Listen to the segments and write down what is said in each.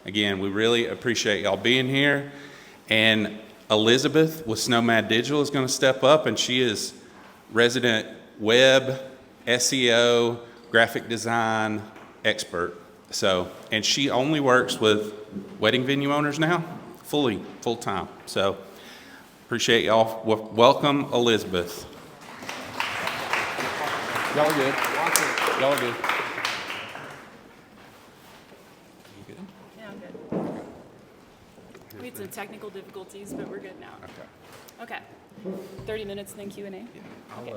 Again, we really appreciate y'all being here. And Elizabeth with Snowmad Digital is going to step up, and she is resident web, SEO, graphic design expert. So, and she only works with wedding venue owners now, full time. So, appreciate y'all. Welcome, Elizabeth. Y'all are good. Y'all are good. You good? Yeah, I'm good. We had some technical difficulties, but we're good now. Okay. 30 minutes, then Q&A? Yeah, I'll wave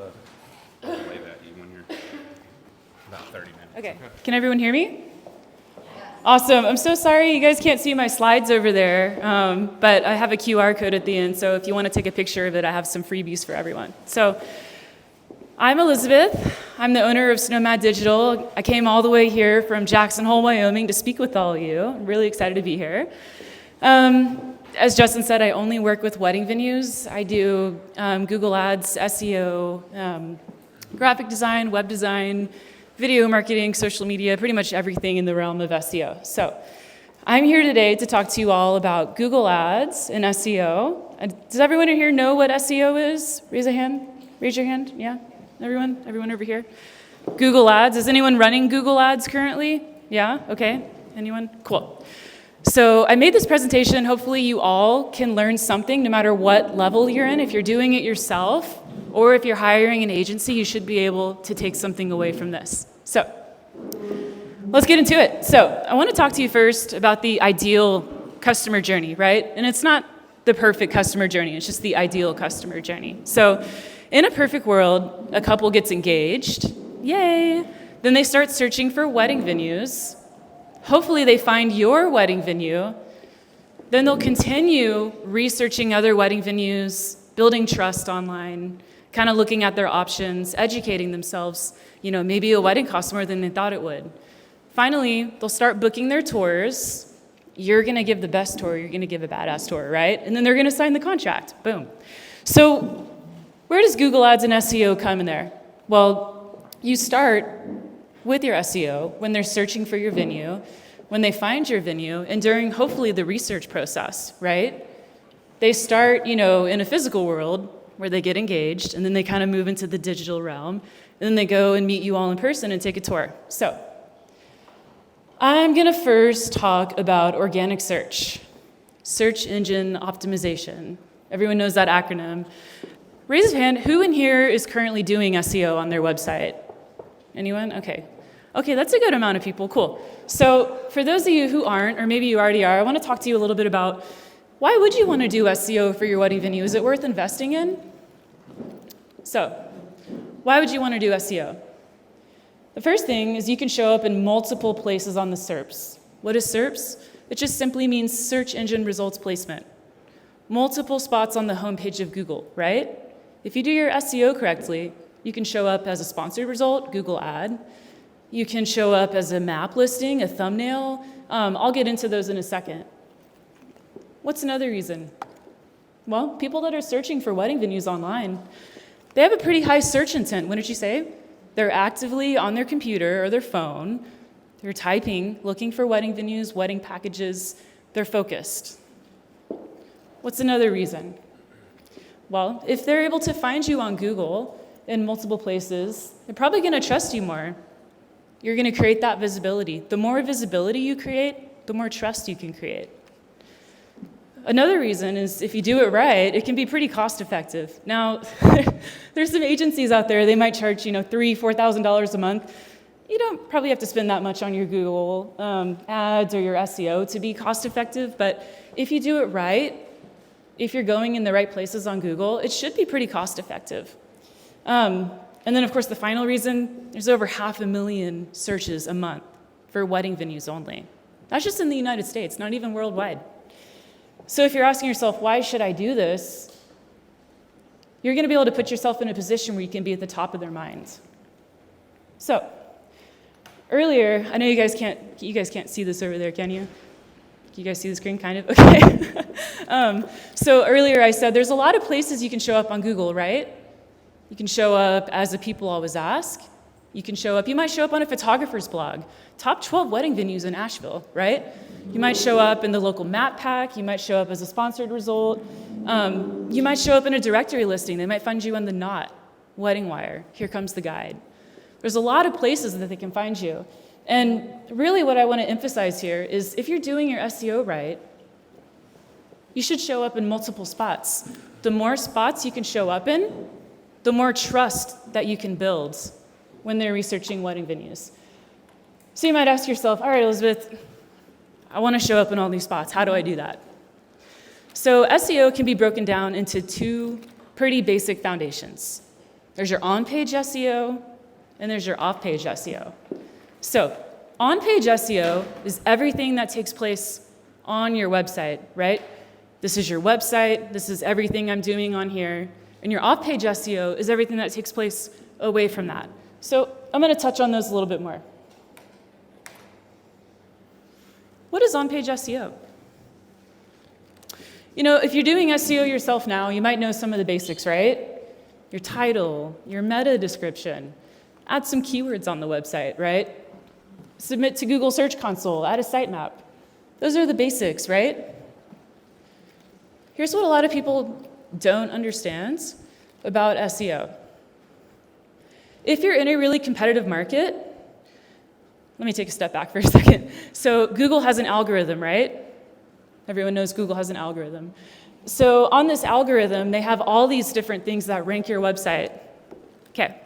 at you when you're about 30 minutes. Okay. Can everyone hear me? Awesome. I'm so sorry you guys can't see my slides over there, but I have a QR code at the end, so if you want to take a picture of it, I have some freebies for everyone. So, I'm Elizabeth. I'm the owner of Snowmad Digital. I came all the way here from Jackson Hole, Wyoming to speak with all of you. I'm really excited to be here. As Justin said, I only work with wedding venues. I do Google Ads, SEO, graphic design, web design, video marketing, social media, pretty much everything in the realm of SEO. So I'm here today to talk to you all about Google Ads and SEO. Does everyone here know what SEO is? Raise a hand. Raise your hand. Yeah? Everyone? Everyone over here? Google Ads. Is anyone running Google Ads currently? Yeah? Okay. Anyone? Cool. So I made this presentation. Hopefully you all can learn something no matter what level you're in. If you're doing it yourself or if you're hiring an agency, you should be able to take something away from this. So let's get into it. So I want to talk to you first about the ideal customer journey, right? And it's not the perfect customer journey. It's just the ideal customer journey. So in a perfect world, a couple gets engaged. Yay! Then they start searching for wedding venues. Hopefully they find your wedding venue. Then they'll continue researching other wedding venues, building trust online, kind of looking at their options, educating themselves. You know, maybe a wedding costs more than they thought it would. Finally, they'll start booking their tours. You're going to give the best tour. You're going to give a badass tour, right? And then they're going to sign the contract. Boom. So where does Google Ads and SEO come in there? Well, you start with your SEO when they're searching for your venue, when they find your venue, and during hopefully the research process, right? They start, in a physical world where they get engaged, and then they kind of move into the digital realm, and then they go and meet you all in person and take a tour. So I'm going to first talk about organic search engine optimization. Everyone knows that acronym. Raise a hand. Who in here is currently doing SEO on their website? Anyone? Okay, that's a good amount of people. Cool. So for those of you who aren't, or maybe you already are, I want to talk to you a little bit about why would you want to do SEO for your wedding venue? Is it worth investing in? So why would you want to do SEO? The first thing is you can show up in multiple places on the SERPs. What is SERPs? It just simply means search engine results placement. Multiple spots on the homepage of Google, right? If you do your SEO correctly, you can show up as a sponsored result, Google ad. You can show up as a map listing, a thumbnail. I'll get into those in a second. What's another reason? Well, people that are searching for wedding venues online, they have a pretty high search intent. What did you say? They're actively on their computer or their phone. They're typing, looking for wedding venues, wedding packages. They're focused. What's another reason? Well, if they're able to find you on Google in multiple places, they're probably going to trust you more. You're going to create that visibility. The more visibility you create, the more trust you can create. Another reason is if you do it right, it can be pretty cost effective. Now, there's some agencies out there, they might charge, $3,000, $4,000 a month. You don't probably have to spend that much on your Google ads or your SEO to be cost effective, but if you do it right, if you're going in the right places on Google, it should be pretty cost effective. And then, of course, the final reason, there's over 500,000 searches a month for wedding venues only. That's just in the United States, not even worldwide. So if you're asking yourself, why should I do this? You're going to be able to put yourself in a position where you can be at the top of their minds. So earlier, I know you guys can't see this over there, can you? Can you guys see the screen, kind of? Okay. So earlier I said there's a lot of places you can show up on Google, right? You can show up as the people always ask. You can show up. You might show up on a photographer's blog. Top 12 wedding venues in Asheville, right? You might show up in the local map pack. You might show up as a sponsored result. You might show up in a directory listing. They might find you on the Knot, Wedding Wire, Here Comes the Guide. There's a lot of places that they can find you. And really what I want to emphasize here is if you're doing your SEO right, you should show up in multiple spots. The more spots you can show up in, the more trust that you can build when they're researching wedding venues. So you might ask yourself, all right, Elizabeth, I want to show up in all these spots. How do I do that? So SEO can be broken down into two pretty basic foundations. There's your on-page SEO, and there's your off-page SEO. So on-page SEO is everything that takes place on your website, right? This is your website. This is everything I'm doing on here. And your off-page SEO is everything that takes place away from that. So I'm going to touch on those a little bit more. What is on-page SEO? You know, if you're doing SEO yourself now, you might know some of the basics, right? Your title, your meta description, add some keywords on the website, right? Submit to Google Search Console, add a sitemap. Those are the basics, right? Here's what a lot of people don't understand about SEO. If you're in a really competitive market, let me take a step back for a second. So Google has an algorithm, right? Everyone knows Google has an algorithm. So on this algorithm, they have all these different things that rank your website. Okay.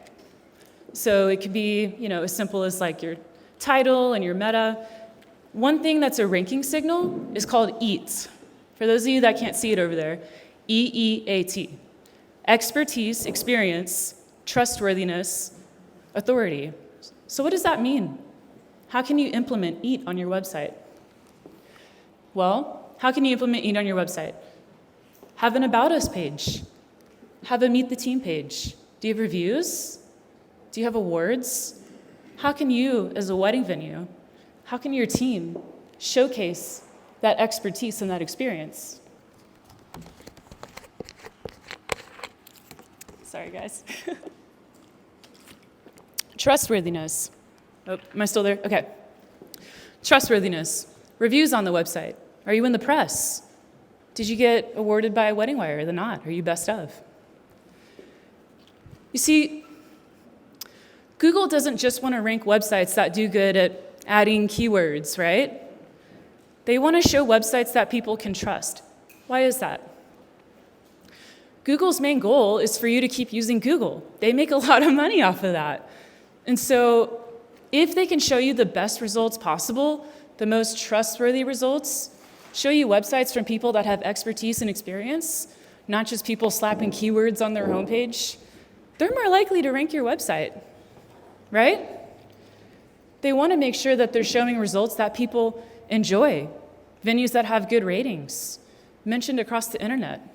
So it could be, you know, as simple as like your title and your meta. One thing that's a ranking signal is called EAT. For those of you that can't see it over there, EEAT. Expertise, experience, trustworthiness, authority. So what does that mean? How can you implement EAT on your website? Well, how can you implement EAT on your website? Have an About Us page. Have a Meet the Team page. Do you have reviews? Do you have awards? How can you, as a wedding venue, how can your team showcase that expertise and that experience? Sorry, guys. Trustworthiness. Oh, am I still there? Okay. Trustworthiness. Reviews on the website. Are you in the press? Did you get awarded by Wedding Wire or The Knot? Are you best of? You see, Google doesn't just want to rank websites that do good at adding keywords, right? They want to show websites that people can trust. Why is that? Google's main goal is for you to keep using Google. They make a lot of money off of that. And so if they can show you the best results possible, the most trustworthy results, show you websites from people that have expertise and experience, not just people slapping keywords on their homepage, they're more likely to rank your website, right? They want to make sure that they're showing results that people enjoy, venues that have good ratings, mentioned across the internet.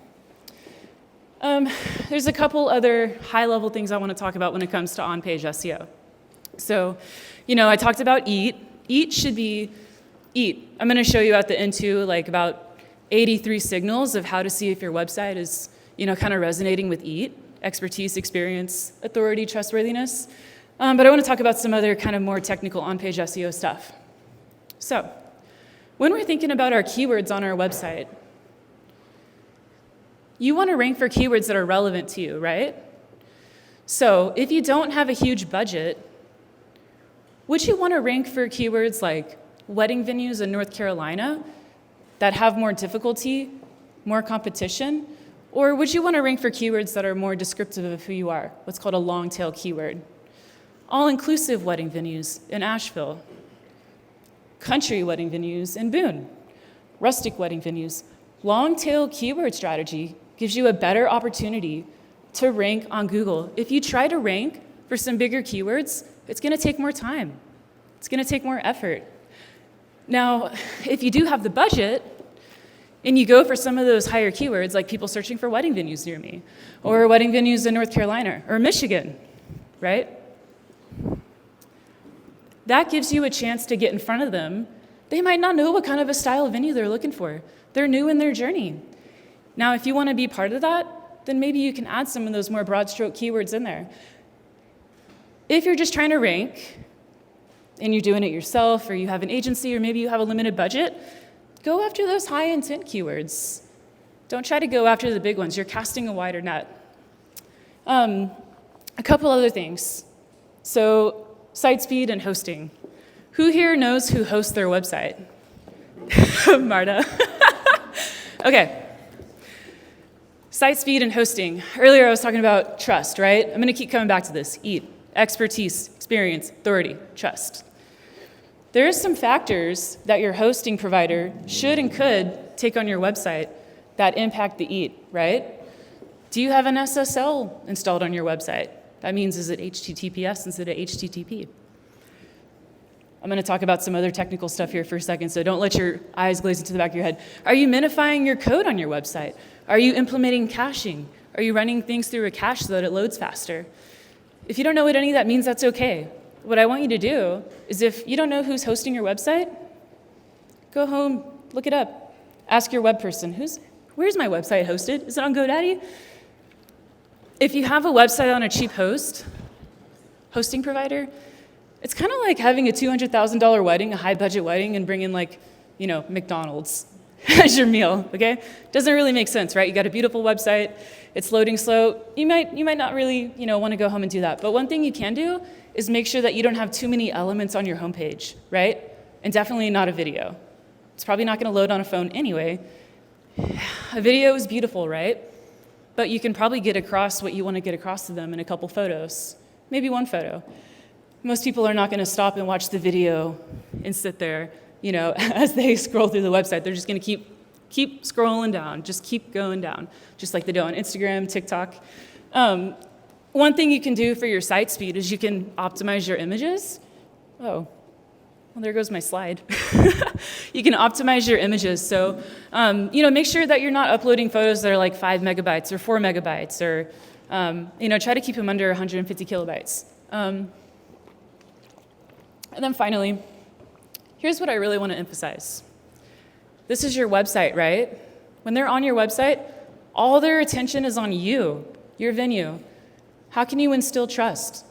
There's a couple other high-level things I want to talk about when it comes to on-page SEO. So, you know, I talked about EAT. EAT should be EAT. I'm going to show you at the end too, like about 83 signals of how to see if your website is, you know, kind of resonating with EAT, expertise, experience, authority, trustworthiness. But I want to talk about some other kind of more technical on-page SEO stuff. So, when we're thinking about our keywords on our website, you want to rank for keywords that are relevant to you, right? So, if you don't have a huge budget, would you want to rank for keywords like wedding venues in North Carolina that have more difficulty, more competition? Or would you want to rank for keywords that are more descriptive of who you are, what's called a long tail keyword? All-inclusive wedding venues in Asheville, country wedding venues in Boone, rustic wedding venues. Long tail keyword strategy gives you a better opportunity to rank on Google. If you try to rank for some bigger keywords, it's going to take more time. It's going to take more effort. Now, if you do have the budget, and you go for some of those higher keywords, like people searching for wedding venues near me, or wedding venues in North Carolina, or Michigan, right? That gives you a chance to get in front of them. They might not know what kind of a style of venue they're looking for. They're new in their journey. Now, if you want to be part of that, then maybe you can add some of those more broad stroke keywords in there. If you're just trying to rank, and you're doing it yourself, or you have an agency, or maybe you have a limited budget, go after those high intent keywords. Don't try to go after the big ones. You're casting a wider net. A couple other things. So site speed and hosting. Who here knows who hosts their website? Marta. Okay. Site speed and hosting. Earlier I was talking about trust, right? I'm going to keep coming back to this. EAT, expertise, experience, authority, trust. There are some factors that your hosting provider should and could take on your website that impact the EAT, right? Do you have an SSL installed on your website? That means, is it HTTPS instead of HTTP? I'm going to talk about some other technical stuff here for a second, so don't let your eyes glaze into the back of your head. Are you minifying your code on your website? Are you implementing caching? Are you running things through a cache so that it loads faster? If you don't know what any of that means, that's okay. What I want you to do is, if you don't know who's hosting your website, go home, look it up. Ask your web person, where's my website hosted? Is it on GoDaddy? If you have a website on a cheap hosting provider, it's kind of like having a $200,000 wedding, a high-budget wedding, and bringing McDonald's as your meal, okay? Doesn't really make sense, right? You got a beautiful website, it's loading slow. You might not really, want to go home and do that. But one thing you can do is make sure that you don't have too many elements on your homepage, right? And definitely not a video. It's probably not going to load on a phone anyway. A video is beautiful, right? But you can probably get across what you want to get across to them in a couple photos, maybe one photo. Most people are not going to stop and watch the video and sit there, as they scroll through the website. They're just going to keep scrolling down, just keep going down, just like they do on Instagram, TikTok. One thing you can do for your site speed is you can optimize your images. Oh, well, there goes my slide. You can optimize your images. So, make sure that you're not uploading photos that are like 5 megabytes or 4 megabytes, or, try to keep them under 150 kilobytes. And then finally, here's what I really want to emphasize. This is your website, right? When they're on your website, all their attention is on you, your venue. How can you instill trust?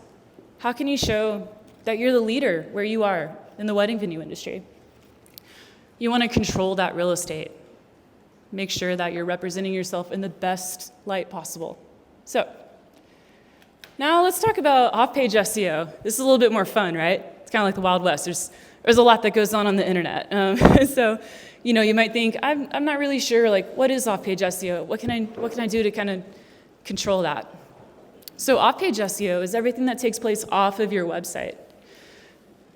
How can you show that you're the leader where you are in the wedding venue industry? You want to control that real estate. Make sure that you're representing yourself in the best light possible. So, now let's talk about off-page SEO. This is a little bit more fun, right? It's kind of like the Wild West. There's a lot that goes on the internet. So, you might think, I'm not really sure, what is off-page SEO? What can I do to kind of control that? So off-page SEO is everything that takes place off of your website.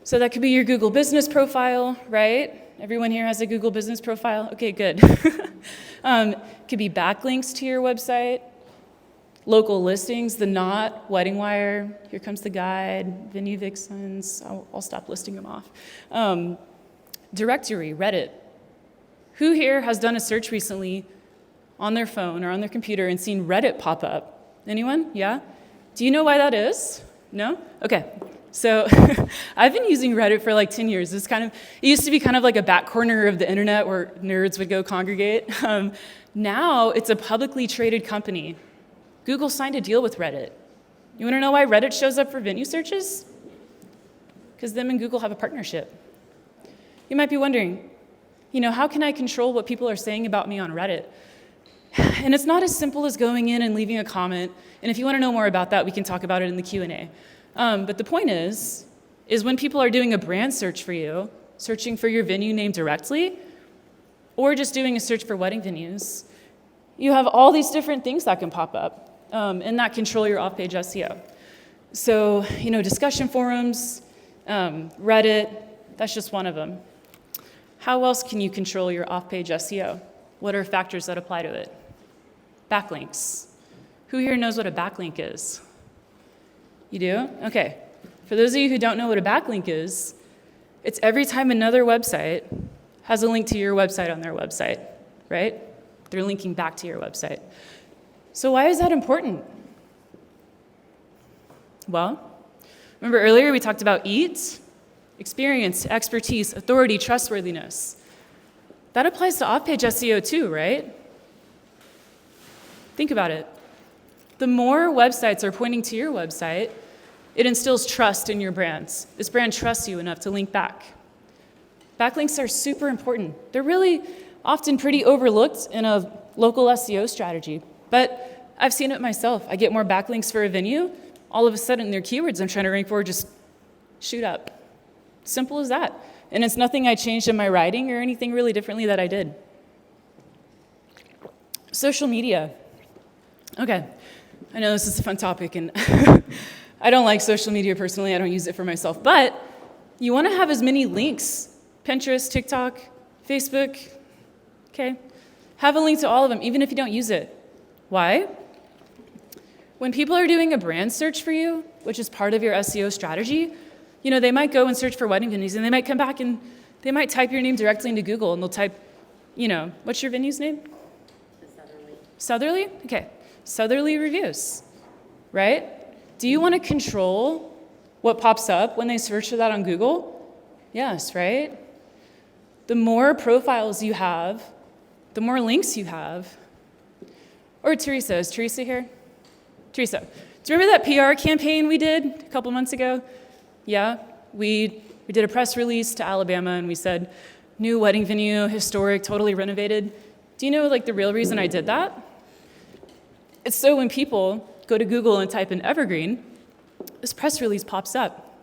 So that could be your Google business profile, right? Everyone here has a Google business profile? Okay, good. Could be backlinks to your website, local listings, the Knot, Wedding Wire, Here Comes the Guide, Venue Vixens. I'll stop listing them off. Directory, Reddit. Who here has done a search recently on their phone or on their computer and seen Reddit pop up? Anyone? Yeah? Do you know why that is? No? Okay. So I've been using Reddit for 10 years. It used to be kind of like a back corner of the internet where nerds would go congregate. Now it's a publicly traded company. Google signed a deal with Reddit. You want to know why Reddit shows up for venue searches? Because them and Google have a partnership. You might be wondering, how can I control what people are saying about me on Reddit? And it's not as simple as going in and leaving a comment. And if you want to know more about that, we can talk about it in the Q&A. But the point is when people are doing a brand search for you, searching for your venue name directly, or just doing a search for wedding venues, you have all these different things that can pop up, and that control your off-page SEO. So, discussion forums, Reddit, that's just one of them. How else can you control your off-page SEO? What are factors that apply to it? Backlinks. Who here knows what a backlink is? You do? Okay. For those of you who don't know what a backlink is, it's every time another website has a link to your website on their website, right? They're linking back to your website. So why is that important? Well, remember earlier we talked about EAT, experience, expertise, authority, trustworthiness. That applies to off-page SEO too, right? Think about it. The more websites are pointing to your website, It instills trust in your brands. This brand trusts you enough to link back. Backlinks are super important. They're really often pretty overlooked in a local SEO strategy, but I've seen it myself. I get more backlinks for a venue, all of a sudden their keywords I'm trying to rank for just shoot up. Simple as that. And it's nothing I changed in my writing or anything really differently that I did. Social media. Okay, I know this is a fun topic, and I don't like social media personally. I don't use it for myself, but you want to have as many links. Pinterest, TikTok, Facebook, okay? Have a link to all of them, even if you don't use it. Why? When people are doing a brand search for you, which is part of your SEO strategy, they might go and search for wedding venues, and they might come back and they might type your name directly into Google, and they'll type, what's your venue's name? Southerly. Southerly? Okay. Southerly reviews, right? Do you want to control what pops up when they search for that on Google? Yes, right? The more profiles you have, the more links you have. Or Teresa, is Teresa here? Teresa, do you remember that PR campaign we did a couple months ago? Yeah, we did a press release to Alabama and we said, new wedding venue, historic, totally renovated. Do you know the real reason I did that? It's so when people go to Google and type in Evergreen, this press release pops up.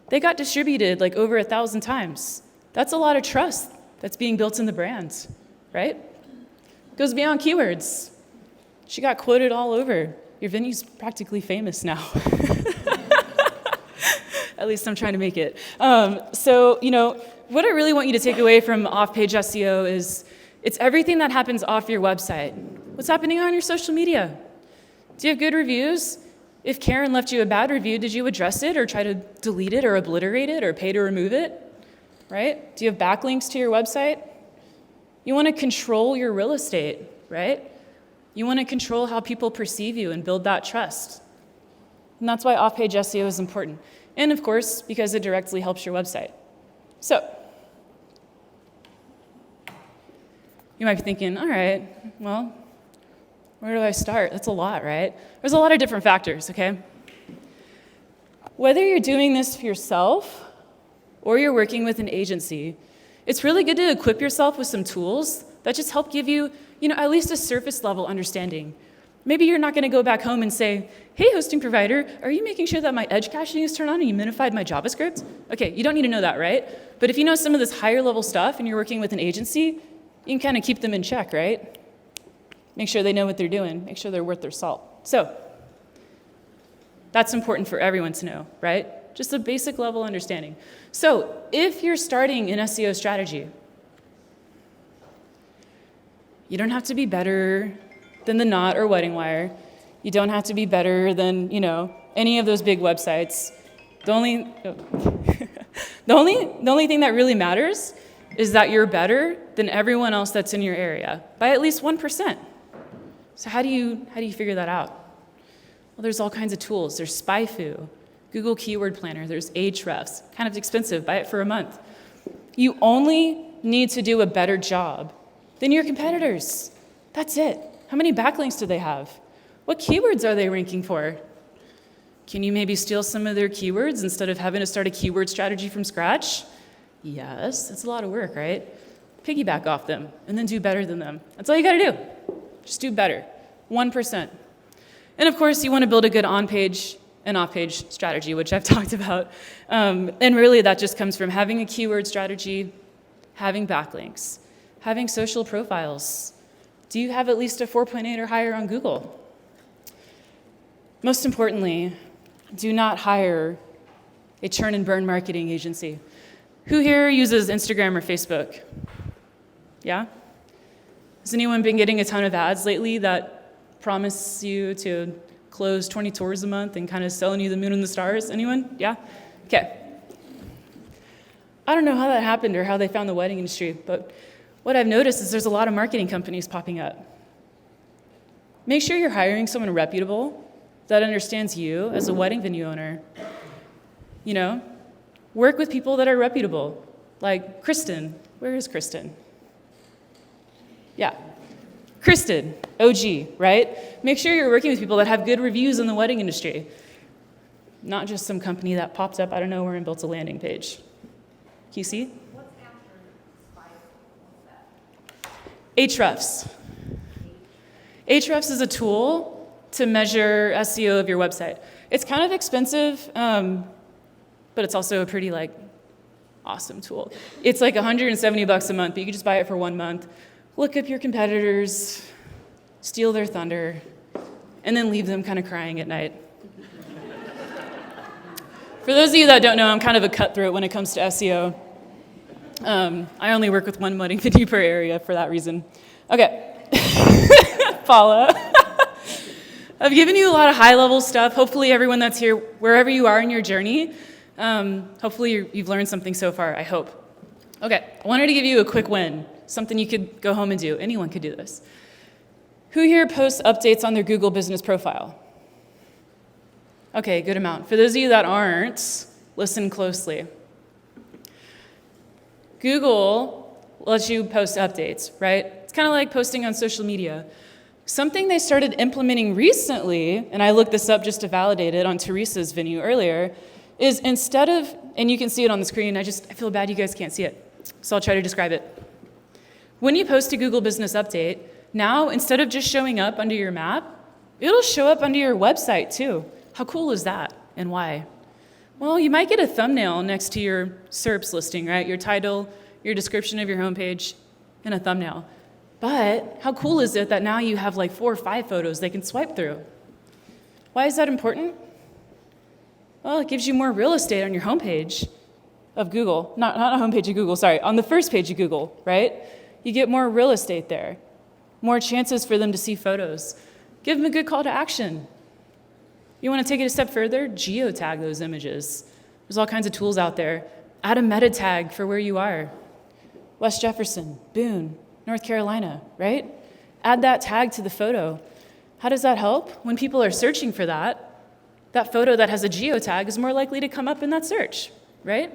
They got distributed over 1,000 times. That's a lot of trust that's being built in the brand, right? Goes beyond keywords. She got quoted all over. Your venue's practically famous now. At least I'm trying to make it. What I really want you to take away from off-page SEO is it's everything that happens off your website. What's happening on your social media? Do you have good reviews? If Karen left you a bad review, did you address it or try to delete it or obliterate it or pay to remove it? Right? Do you have backlinks to your website? You want to control your real estate, right? You want to control how people perceive you and build that trust. And that's why off-page SEO is important. And of course, because it directly helps your website. So, you might be thinking, all right, well, where do I start? That's a lot, right? There's a lot of different factors, okay? Whether you're doing this for yourself or you're working with an agency, it's really good to equip yourself with some tools that just help give you, at least a surface level understanding. Maybe you're not going to go back home and say, hey, hosting provider, are you making sure that my edge caching is turned on and you minified my JavaScript? Okay, you don't need to know that, right? But if you know some of this higher level stuff and you're working with an agency, you can kind of keep them in check, right? Make sure they know what they're doing. Make sure they're worth their salt. So that's important for everyone to know, right? Just a basic level understanding. So if you're starting an SEO strategy, you don't have to be better than the Knot or Wedding Wire. You don't have to be better than, any of those big websites. The only thing that really matters is that you're better than everyone else that's in your area by at least 1%. So how do you figure that out? Well, there's all kinds of tools. There's SpyFu, Google Keyword Planner, there's Ahrefs, kind of expensive, buy it for a month. You only need to do a better job than your competitors. That's it. How many backlinks do they have? What keywords are they ranking for? Can you maybe steal some of their keywords instead of having to start a keyword strategy from scratch? Yes, it's a lot of work, right? Piggyback off them and then do better than them. That's all you gotta do. Just do better, 1%. And of course, you wanna build a good on-page and off-page strategy, which I've talked about. And really that just comes from having a keyword strategy, having backlinks, having social profiles. Do you have at least a 4.8 or higher on Google? Most importantly, do not hire a churn and burn marketing agency. Who here uses Instagram or Facebook? Yeah? Has anyone been getting a ton of ads lately that promise you to close 20 tours a month and kind of selling you the moon and the stars? Anyone? Yeah? Okay. I don't know how that happened or how they found the wedding industry, but what I've noticed is there's a lot of marketing companies popping up. Make sure you're hiring someone reputable that understands you as a wedding venue owner. Work with people that are reputable, like Kristen. Where is Kristen? Yeah. Kristen, OG, right? Make sure you're working with people that have good reviews in the wedding industry. not just some company that popped up out of nowhere and built a landing page. Can you see? What's after Spire? Ahrefs. Ahrefs is a tool to measure SEO of your website. It's kind of expensive, but it's also a pretty awesome tool. It's like $170 a month, but you can just buy it for 1 month. Look up your competitors, steal their thunder, and then leave them kind of crying at night. For those of you that don't know, I'm kind of a cutthroat when it comes to SEO. I only work with one money video per area for that reason. Okay, Paula. I've given you a lot of high-level stuff. Hopefully everyone that's here, wherever you are in your journey, hopefully you've learned something so far, I hope. Okay, I wanted to give you a quick win, something you could go home and do. Anyone could do this. Who here posts updates on their Google business profile? Okay, good amount. For those of you that aren't, listen closely. Google lets you post updates, right? It's kind of like posting on social media. Something they started implementing recently, and I looked this up just to validate it on Teresa's venue earlier, is instead of, and you can see it on the screen, I feel bad you guys can't see it, so I'll try to describe it. When you post a Google Business Update, now instead of just showing up under your map, it'll show up under your website too. How cool is that, and why? Well, you might get a thumbnail next to your SERPs listing, right? Your title, your description of your homepage, and a thumbnail. But how cool is it that now you have 4 or 5 photos they can swipe through? Why is that important? Well, it gives you more real estate on your homepage of Google. Not a homepage of Google, sorry, on the first page of Google, right? You get more real estate there, more chances for them to see photos. Give them a good call to action. You want to take it a step further? Geotag those images. There's all kinds of tools out there. Add a meta tag for where you are. West Jefferson, Boone, North Carolina, right? Add that tag to the photo. How does that help? When people are searching for that photo that has a geotag is more likely to come up in that search, right?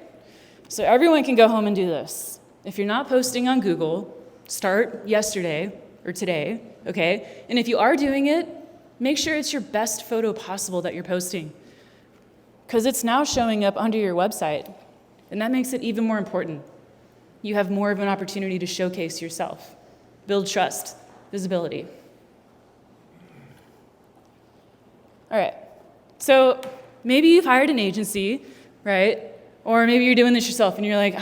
So everyone can go home and do this. If you're not posting on Google, start yesterday or today, okay? And if you are doing it, make sure it's your best photo possible that you're posting, because it's now showing up under your website, and that makes it even more important. You have more of an opportunity to showcase yourself, build trust, visibility. All right, so maybe you've hired an agency, right? Or maybe you're doing this yourself and you're like,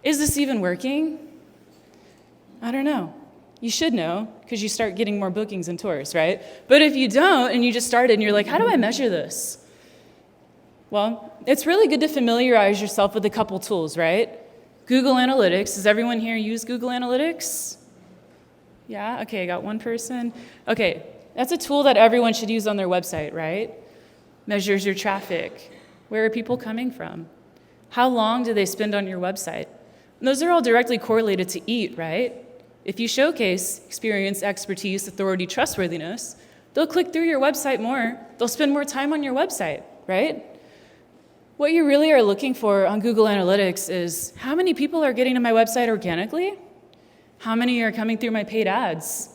is this even working? I don't know. You should know, because you start getting more bookings and tours, right? But if you don't, and you just started, and you're like, how do I measure this? Well, it's really good to familiarize yourself with a couple tools, right? Google Analytics. Does everyone here use Google Analytics? Yeah? Okay, I got one person. Okay, that's a tool that everyone should use on their website, right? Measures your traffic. Where are people coming from? How long do they spend on your website? And those are all directly correlated to EAT, right? If you showcase experience, expertise, authority, trustworthiness, they'll click through your website more. They'll spend more time on your website, right? What you really are looking for on Google Analytics is how many people are getting to my website organically? How many are coming through my paid ads?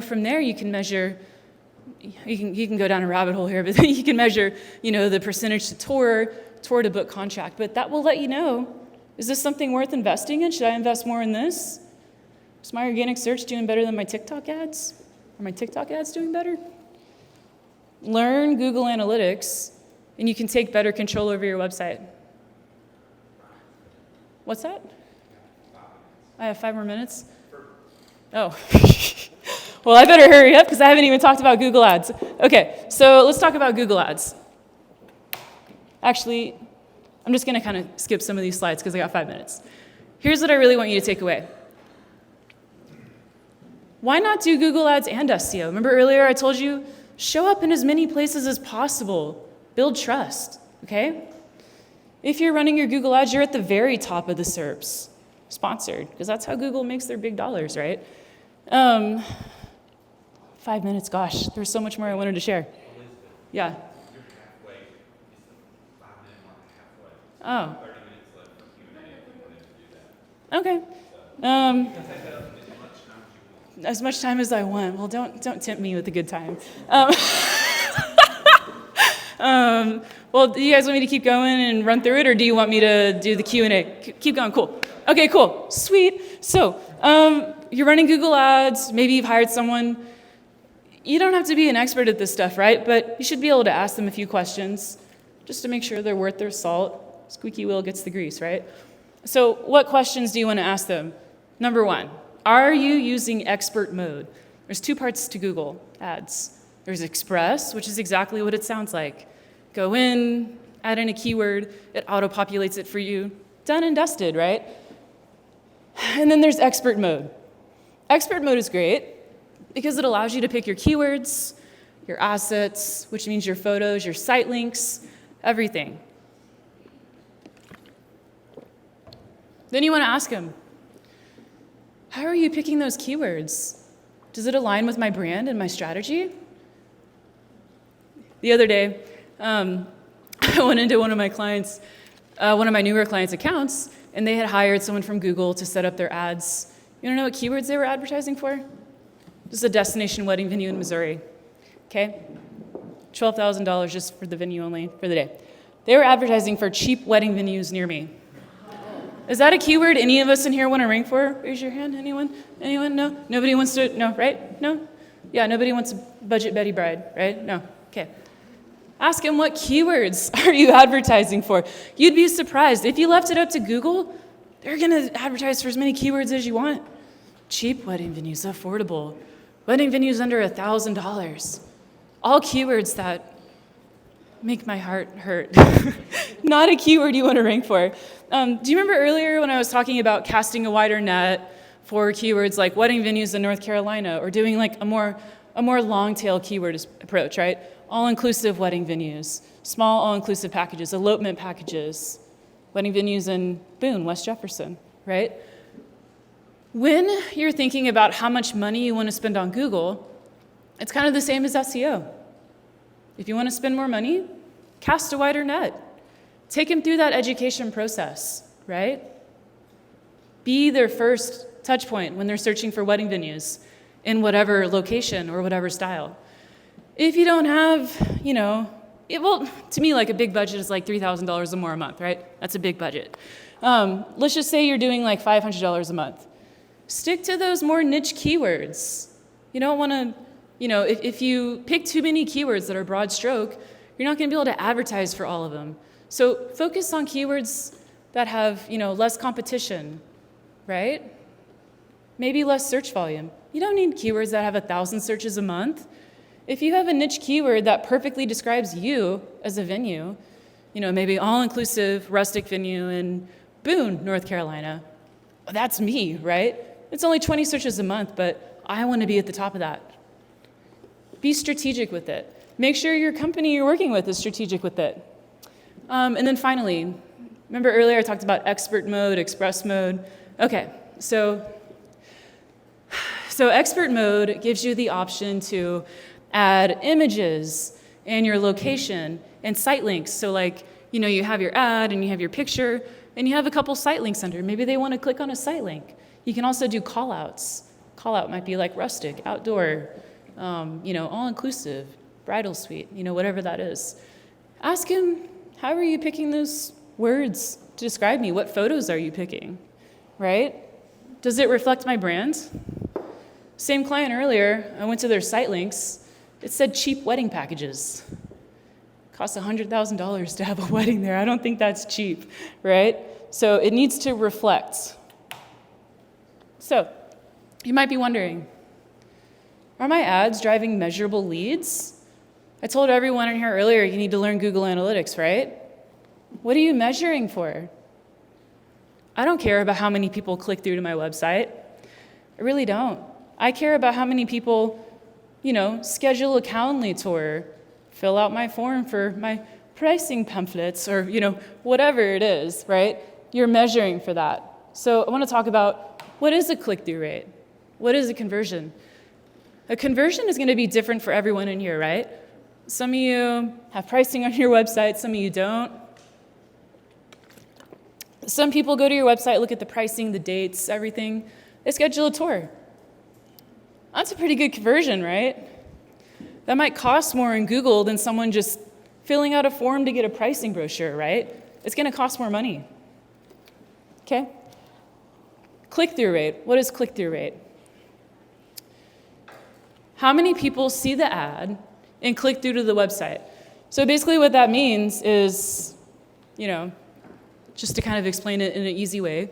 From there you can measure, you can go down a rabbit hole here, but you can measure, the percentage to tour to book contract. But that will let you know, is this something worth investing in? Should I invest more in this? Is my organic search doing better than my TikTok ads? Are my TikTok ads doing better? Learn Google Analytics, and you can take better control over your website. What's that? I have 5 more minutes? Oh. Well, I better hurry up because I haven't even talked about Google Ads. Okay, so let's talk about Google Ads. Actually, I'm just going to kind of skip some of these slides because I got 5 minutes. Here's what I really want you to take away. Why not do Google Ads and SEO? Remember earlier I told you, show up in as many places as possible. Build trust, okay? If you're running your Google Ads, you're at the very top of the SERPs. Sponsored, because that's how Google makes their big dollars, right? 5 minutes, gosh, there's so much more I wanted to share. Yeah. You're halfway. Is the 5-minute mark halfway? Oh. 30 minutes left for Q&A if you wanted to do that. Okay. You can take that up as much time as you want. As much time as I want. Well, don't tempt me with a good time. Well, do you guys want me to keep going and run through it, or do you want me to do the Q&A? Keep going, cool. Okay, cool, sweet. So, you're running Google Ads, maybe you've hired someone. You don't have to be an expert at this stuff, right? But you should be able to ask them a few questions just to make sure they're worth their salt. Squeaky wheel gets the grease, right? So what questions do you want to ask them? Number one, are you using expert mode? There's two parts to Google Ads. There's Express, which is exactly what it sounds like. Go in, add in a keyword, it auto-populates it for you. Done and dusted, right? And then there's expert mode. Expert mode is great because it allows you to pick your keywords, your assets, which means your photos, your site links, everything. Then you want to ask them, how are you picking those keywords? Does it align with my brand and my strategy? The other day, I went into one of my newer clients' accounts, and they had hired someone from Google to set up their ads. You don't know what keywords they were advertising for? Just a destination wedding venue in Missouri. Okay? $12,000 just for the venue only for the day. They were advertising for cheap wedding venues near me. Is that a keyword any of us in here want to rank for? Raise your hand. Anyone? Anyone? No? Nobody wants to? No, right? No? Yeah, nobody wants a budget Betty bride, right? No. Okay. Ask them what keywords are you advertising for? You'd be surprised. If you left it up to Google, they're going to advertise for as many keywords as you want. Cheap wedding venues, affordable. Wedding venues under $1,000. All keywords that make my heart hurt. Not a keyword you want to rank for. Do you remember earlier when I was talking about casting a wider net for keywords like wedding venues in North Carolina, or doing like a more long tail keyword approach, right? All-inclusive wedding venues, small all-inclusive packages, elopement packages, wedding venues in Boone, West Jefferson, right? When you're thinking about how much money you want to spend on Google, it's kind of the same as SEO. If you want to spend more money, cast a wider net. Take them through that education process, right? Be their first touch point when they're searching for wedding venues in whatever location or whatever style. If you don't have, to me, like a big budget is like $3,000 or more a month, right? That's a big budget. Let's just say you're doing like $500 a month. Stick to those more niche keywords. You don't want to, if you pick too many keywords that are broad stroke, you're not going to be able to advertise for all of them. So focus on keywords that have, less competition, right? Maybe less search volume. You don't need keywords that have 1,000 searches a month. If you have a niche keyword that perfectly describes you as a venue, maybe all-inclusive rustic venue in Boone, North Carolina, that's me, right? It's only 20 searches a month, but I want to be at the top of that. Be strategic with it. Make sure your company you're working with is strategic with it. And then finally, remember earlier I talked about expert mode, express mode? Okay, so expert mode gives you the option to add images and your location and site links. So you have your ad and you have your picture and you have a couple site links under. Maybe they want to click on a site link. You can also do call-outs. Call-out might be like rustic, outdoor, all-inclusive, bridal suite, whatever that is. Ask him, how are you picking those words to describe me? What photos are you picking, right? Does it reflect my brand? Same client earlier, I went to their site links. It said cheap wedding packages. Costs $100,000 to have a wedding there. I don't think that's cheap, right? So it needs to reflect. So you might be wondering, are my ads driving measurable leads? I told everyone in here earlier you need to learn Google Analytics, right? What are you measuring for? I don't care about how many people click through to my website. I really don't. I care about how many people, schedule a Calendly tour, fill out my form for my pricing pamphlets, or, whatever it is, right? You're measuring for that. So I want to talk about, what is a click-through rate? What is a conversion? A conversion is going to be different for everyone in here, right? Some of you have pricing on your website, some of you don't. Some people go to your website, look at the pricing, the dates, everything. They schedule a tour. That's a pretty good conversion, right? That might cost more in Google than someone just filling out a form to get a pricing brochure, right? It's going to cost more money. Okay? Click-through rate. What is click-through rate? How many people see the ad and click through to the website? So basically what that means is, just to kind of explain it in an easy way,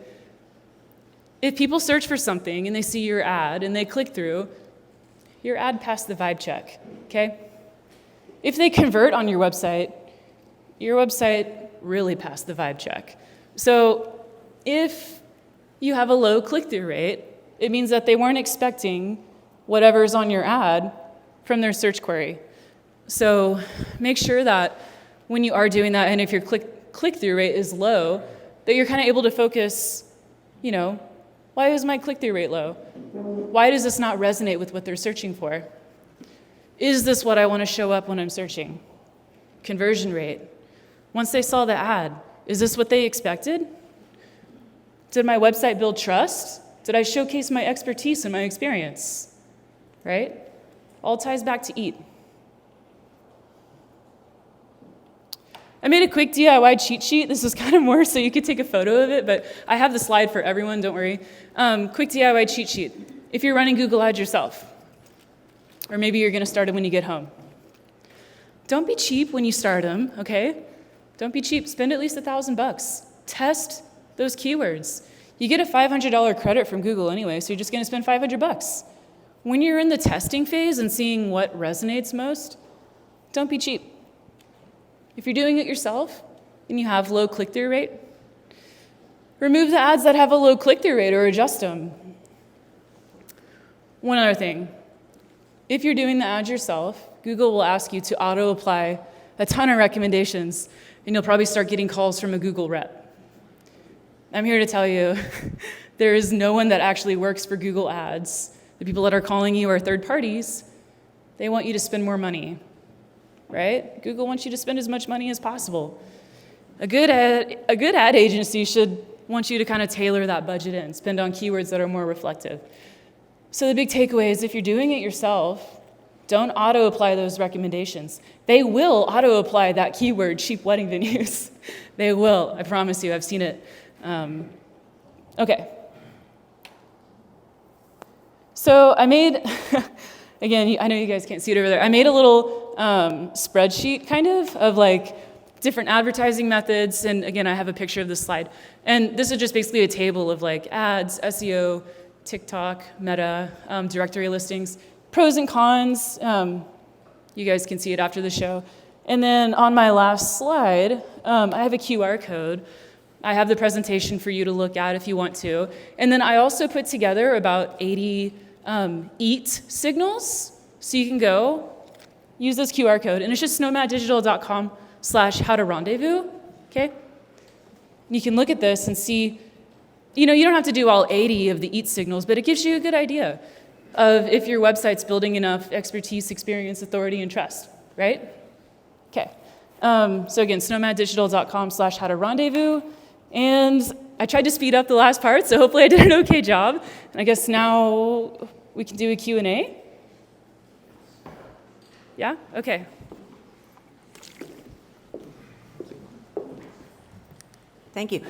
if people search for something and they see your ad and they click through, your ad passed the vibe check, okay? If they convert on your website really passed the vibe check. So if you have a low click-through rate, it means that they weren't expecting whatever's on your ad from their search query. So make sure that when you are doing that, and if your click-through rate is low, that you're kind of able to focus, why is my click-through rate low? Why does this not resonate with what they're searching for? Is this what I want to show up when I'm searching? Conversion rate. Once they saw the ad, is this what they expected? Did my website build trust? Did I showcase my expertise and my experience? Right? All ties back to EAT. I made a quick DIY cheat sheet. This is kind of more so you could take a photo of it, but I have the slide for everyone, don't worry. Quick DIY cheat sheet. If you're running Google Ads yourself, or maybe you're going to start them when you get home. Don't be cheap when you start them, okay? Don't be cheap. Spend at least $1,000. Test those keywords. You get a $500 credit from Google anyway, so you're just going to spend $500. When you're in the testing phase and seeing what resonates most, don't be cheap. If you're doing it yourself and you have low click-through rate, remove the ads that have a low click-through rate or adjust them. One other thing. If you're doing the ads yourself, Google will ask you to auto-apply a ton of recommendations, and you'll probably start getting calls from a Google rep. I'm here to tell you, there is no one that actually works for Google Ads. The people that are calling you are third parties. They want you to spend more money, right? Google wants you to spend as much money as possible. A good ad agency should want you to kind of tailor that budget in, spend on keywords that are more reflective. So the big takeaway is if you're doing it yourself, don't auto-apply those recommendations. They will auto-apply that keyword, cheap wedding venues. They will, I promise you, I've seen it. Okay. So I made, again, I know you guys can't see it over there. I made a little spreadsheet kind of like different advertising methods. And again, I have a picture of this slide. And this is just basically a table of like ads, SEO, TikTok, Meta, directory listings, pros and cons. You guys can see it after the show. And then on my last slide, I have a QR code. I have the presentation for you to look at if you want to. And then I also put together about 80 EAT signals. So you can go use this QR code. And it's just snowmaddigital.com/how-to-rendezvous, okay? You can look at this and see, you don't have to do all 80 of the EAT signals, but it gives you a good idea of if your website's building enough expertise, experience, authority, and trust, right? Okay. So again, snowmaddigital.com/how-to-rendezvous. And I tried to speed up the last part, so hopefully I did an okay job. And I guess now we can do a Q&A. Yeah? Okay. Thank you.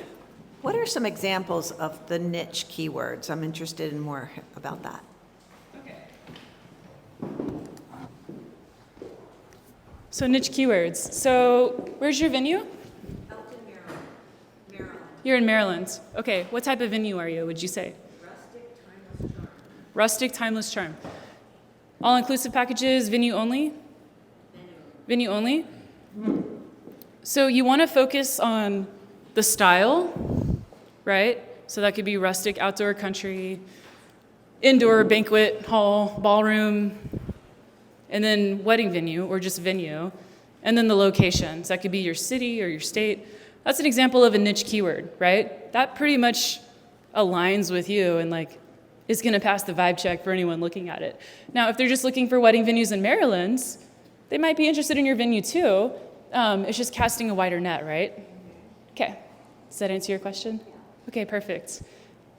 What are some examples of the niche keywords? I'm interested in more about that. So niche keywords. So where's your venue? Elton, Maryland. You're in Maryland. Okay. What type of venue are you, would you say? Rustic, timeless charm. All-inclusive packages, venue only? Venue only? So you want to focus on the style, right? So that could be rustic, outdoor, country, indoor, banquet hall, ballroom, and then wedding venue or just venue, and then the locations. That could be your city or your state. That's an example of a niche keyword, right? That pretty much aligns with you and like is going to pass the vibe check for anyone looking at it. Now, if they're just looking for wedding venues in Maryland, they might be interested in your venue too. It's just casting a wider net, right? Okay. Does that answer your question? Okay, perfect.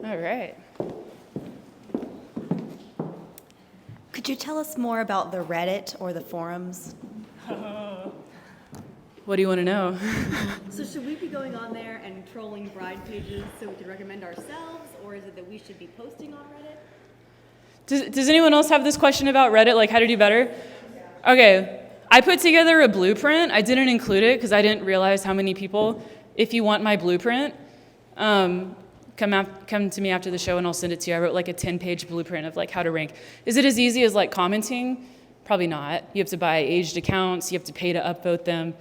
All right. Could you tell us more about the Reddit or the forums? What do you want to know? So should we be going on there and trolling bride pages so we can recommend ourselves, or is it that we should be posting on Reddit? Does anyone else have this question about Reddit, like how to do better? Okay, I put together a blueprint. I didn't include it because I didn't realize how many people, if you want my blueprint, come to me after the show and I'll send it to you. I wrote like a 10-page blueprint of like how to rank. Is it as easy as like commenting? Probably not. You have to buy aged accounts, you have to pay to upvote them.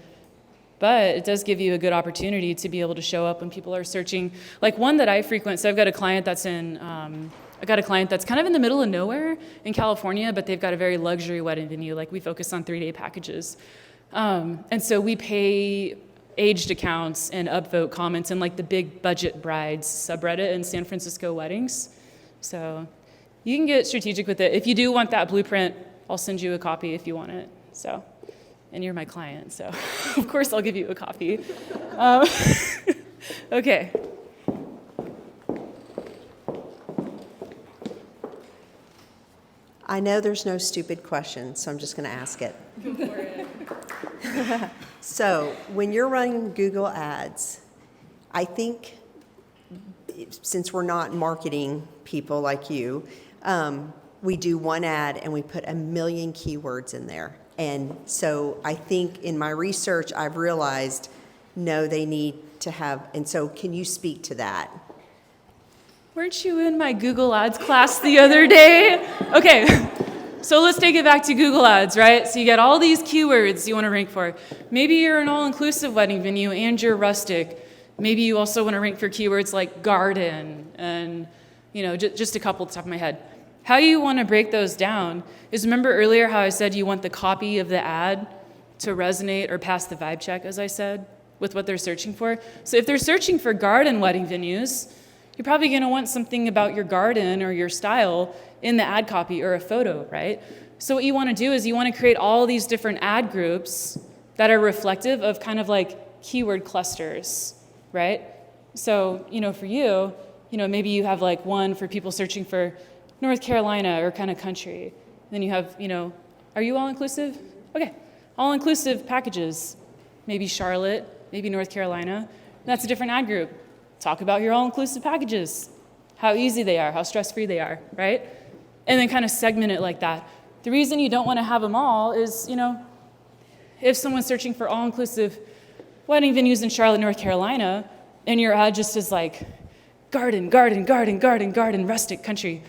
But it does give you a good opportunity to be able to show up when people are searching. Like one that I frequent, so I've got a client that's kind of in the middle of nowhere in California, but they've got a very luxury wedding venue. Like we focus on 3-day packages. And so we pay aged accounts and upvote comments in like the big budget brides subreddit in San Francisco weddings. So you can get strategic with it. If you do want that blueprint, I'll send you a copy if you want it. So, and you're my client, so of course I'll give you a copy. Okay. I know there's no stupid questions, so I'm just going to ask it. Go for it. So when you're running Google Ads, I think since we're not marketing people like you, we do one ad and we put 1 million keywords in there. And so I think in my research, I've realized, no, they need to have, and so can you speak to that? Weren't you in my Google Ads class the other day? Okay, so let's take it back to Google Ads, right? So you got all these keywords you want to rank for. Maybe you're an all-inclusive wedding venue and you're rustic. Maybe you also want to rank for keywords like garden and, just a couple at the top of my head. How you want to break those down is, remember earlier how I said you want the copy of the ad to resonate or pass the vibe check, as I said, with what they're searching for? So if they're searching for garden wedding venues, you're probably going to want something about your garden or your style in the ad copy or a photo, right? So what you want to do is you want to create all these different ad groups that are reflective of kind of like keyword clusters, right? So, for you, maybe you have like one for people searching for North Carolina or kind of country. Then you have, are you all-inclusive? Okay, all-inclusive packages. Maybe Charlotte, maybe North Carolina. That's a different ad group. Talk about your all-inclusive packages, how easy they are, how stress-free they are, right? And then kind of segment it like that. The reason you don't want to have them all is, if someone's searching for all-inclusive wedding venues in Charlotte, North Carolina, and your ad just is like garden, garden, garden, garden, garden, rustic, country,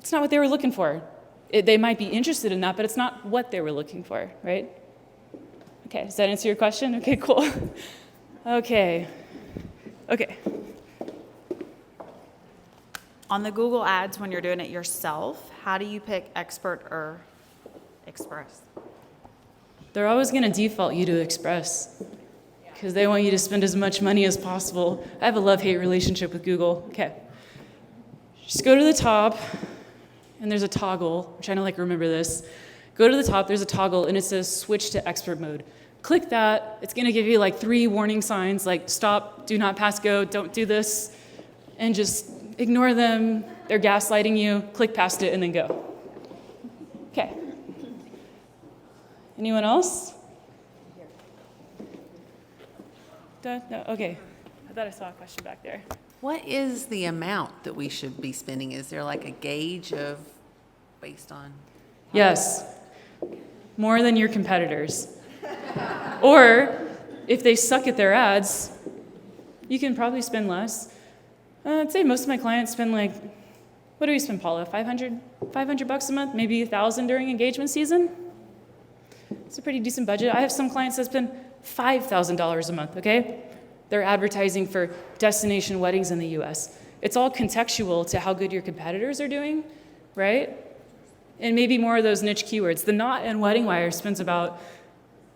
it's not what they were looking for. They might be interested in that, but it's not what they were looking for, right? Okay, does that answer your question? Okay, cool. Okay. On the Google Ads, when you're doing it yourself, how do you pick expert or express? They're always going to default you to Express because they want you to spend as much money as possible. I have a love-hate relationship with Google. Okay. Just go to the top, and there's a toggle. I'm trying to remember this. Go to the top, there's a toggle, and it says switch to expert mode. Click that. It's going to give you 3 warning signs like stop, do not pass go, don't do this, and just ignore them. They're gaslighting you. Click past it and then go. Okay. Anyone else? No? Okay. I thought I saw a question back there. What is the amount that we should be spending? Is there a gauge of based on? Yes. More than your competitors. Or if they suck at their ads, you can probably spend less. I'd say most of my clients spend what do we spend, Paula? $500 bucks a month, maybe $1,000 during engagement season. It's a pretty decent budget. I have some clients that spend $5,000 a month, okay? They're advertising for destination weddings in the US. It's all contextual to how good your competitors are doing, right? And maybe more of those niche keywords. The Knot and Wedding Wire spends about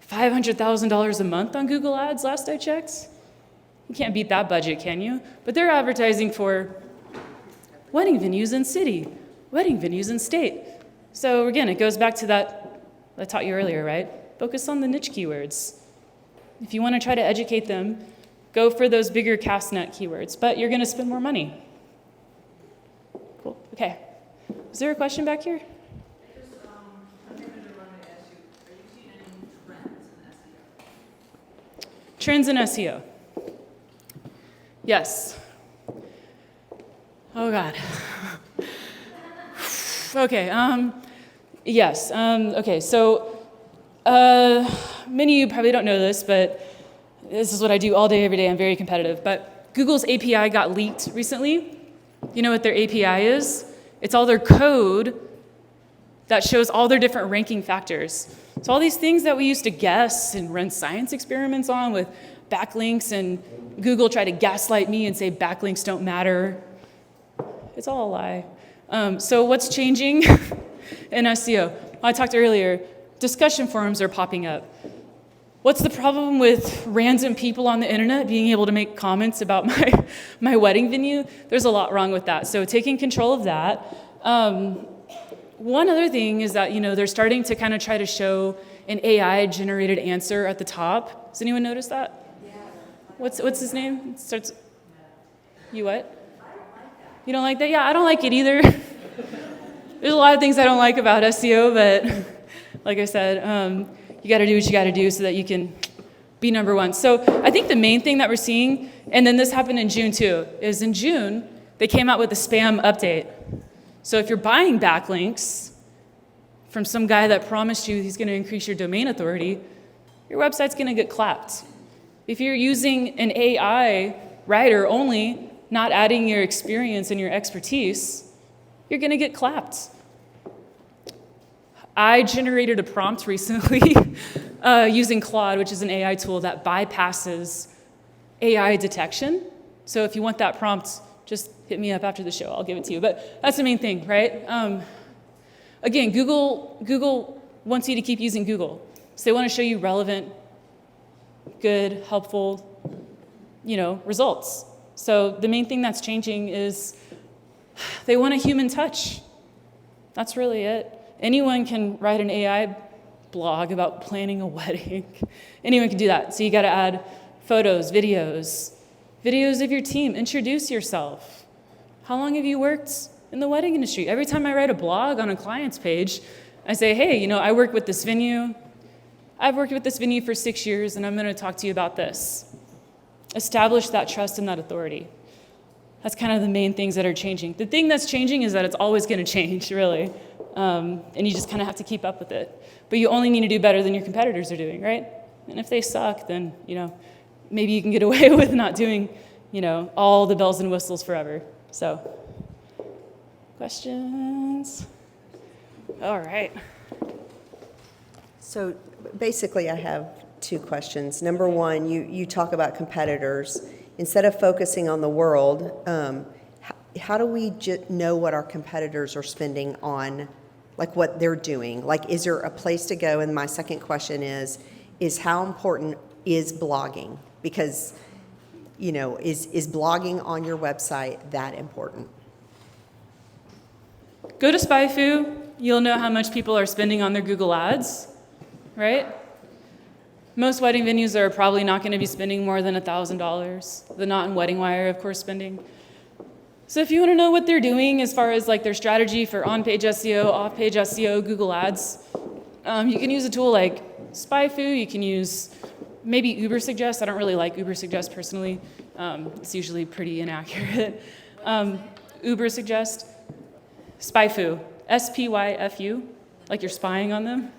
$500,000 a month on Google Ads last I checked. You can't beat that budget, can you? But they're advertising for wedding venues in city, wedding venues in state. So again, it goes back to that I taught you earlier, right? Focus on the niche keywords. If you want to try to educate them, go for those bigger cast net keywords, but you're going to spend more money. Cool. Okay. Is there a question back here? Trends in SEO. Yes. Oh God. Okay. Yes. Okay. So many of you probably don't know this, but this is what I do all day, every day. I'm very competitive. But Google's API got leaked recently. You know what their API is? It's all their code that shows all their different ranking factors. So all these things that we used to guess and run science experiments on with backlinks, and Google tried to gaslight me and say backlinks don't matter. It's all a lie. So what's changing in SEO? I talked earlier, discussion forums are popping up. What's the problem with random people on the internet being able to make comments about my wedding venue? There's a lot wrong with that. So taking control of that. One other thing is that, they're starting to kind of try to show an AI-generated answer at the top. Does anyone notice that? Yeah. What's his name? It starts. You what? You don't like that? Yeah, I don't like it either. There's a lot of things I don't like about SEO, but like I said, you got to do what you got to do so that you can be number one. So I think the main thing that we're seeing, and then this happened in June too, is in June, they came out with a spam update. So if you're buying backlinks from some guy that promised you he's going to increase your domain authority, your website's going to get clapped. If you're using an AI writer only, not adding your experience and your expertise, you're going to get clapped. I generated a prompt recently using Claude, which is an AI tool that bypasses AI detection. So if you want that prompt, just hit me up after the show. I'll give it to you. But that's the main thing, right? Again, Google wants you to keep using Google. So they want to show you relevant, good, helpful, results. So the main thing that's changing is they want a human touch. That's really it. Anyone can write an AI blog about planning a wedding. Anyone can do that. So you got to add photos, videos of your team. Introduce yourself. How long have you worked in the wedding industry? Every time I write a blog on a client's page, I say, hey, I work with this venue. I've worked with this venue for 6 years, and I'm going to talk to you about this. Establish that trust and that authority. That's kind of the main things that are changing. The thing that's changing is that it's always going to change, really. And you just kind of have to keep up with it. But you only need to do better than your competitors are doing, right? And if they suck, then, maybe you can get away with not doing, all the bells and whistles forever. So, questions? All right. So basically, I have two questions. Number one, you talk about competitors. Instead of focusing on the world, how do we know what our competitors are spending on, like what they're doing? Like, is there a place to go? And my second question is how important is blogging? Because, is blogging on your website that important? Go to SpyFu. You'll know how much people are spending on their Google Ads, right? Most wedding venues are probably not going to be spending more than $1,000. The Not in Wedding Wire, of course, spending. So if you want to know what they're doing as far as like their strategy for on-page SEO, off-page SEO, Google Ads, you can use a tool like SpyFu. You can use maybe Ubersuggest. I don't really like Ubersuggest personally. It's usually pretty inaccurate. Ubersuggest, SpyFu, SPYFU, like you're spying on them.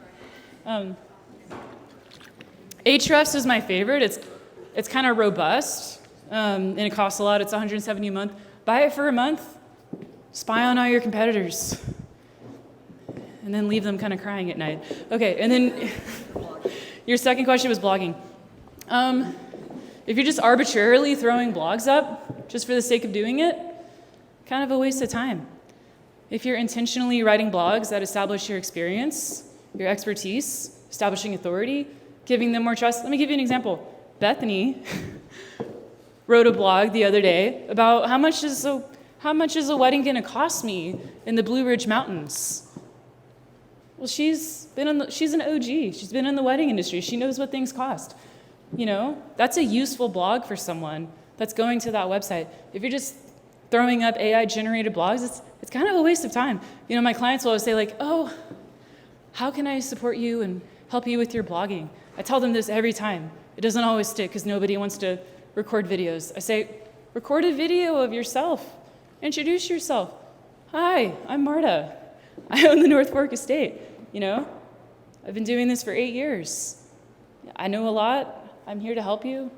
Ahrefs is my favorite. It's kind of robust, and it costs a lot. It's $170 a month. Buy it for a month. Spy on all your competitors, and then leave them kind of crying at night. Okay, and then your second question was blogging. If you're just arbitrarily throwing blogs up just for the sake of doing it, kind of a waste of time. If you're intentionally writing blogs that establish your experience, your expertise, establishing authority, giving them more trust. Let me give you an example. Bethany wrote a blog the other day about how much is a wedding going to cost me in the Blue Ridge Mountains. Well, she's an OG. She's been in the wedding industry. She knows what things cost. That's a useful blog for someone that's going to that website. If you're just throwing up AI-generated blogs, it's kind of a waste of time. My clients will always say like, oh, how can I support you and help you with your blogging? I tell them this every time. It doesn't always stick because nobody wants to record videos. I say, record a video of yourself. Introduce yourself. Hi, I'm Marta. I own the North Fork estate, I've been doing this for 8 years. I know a lot. I'm here to help you.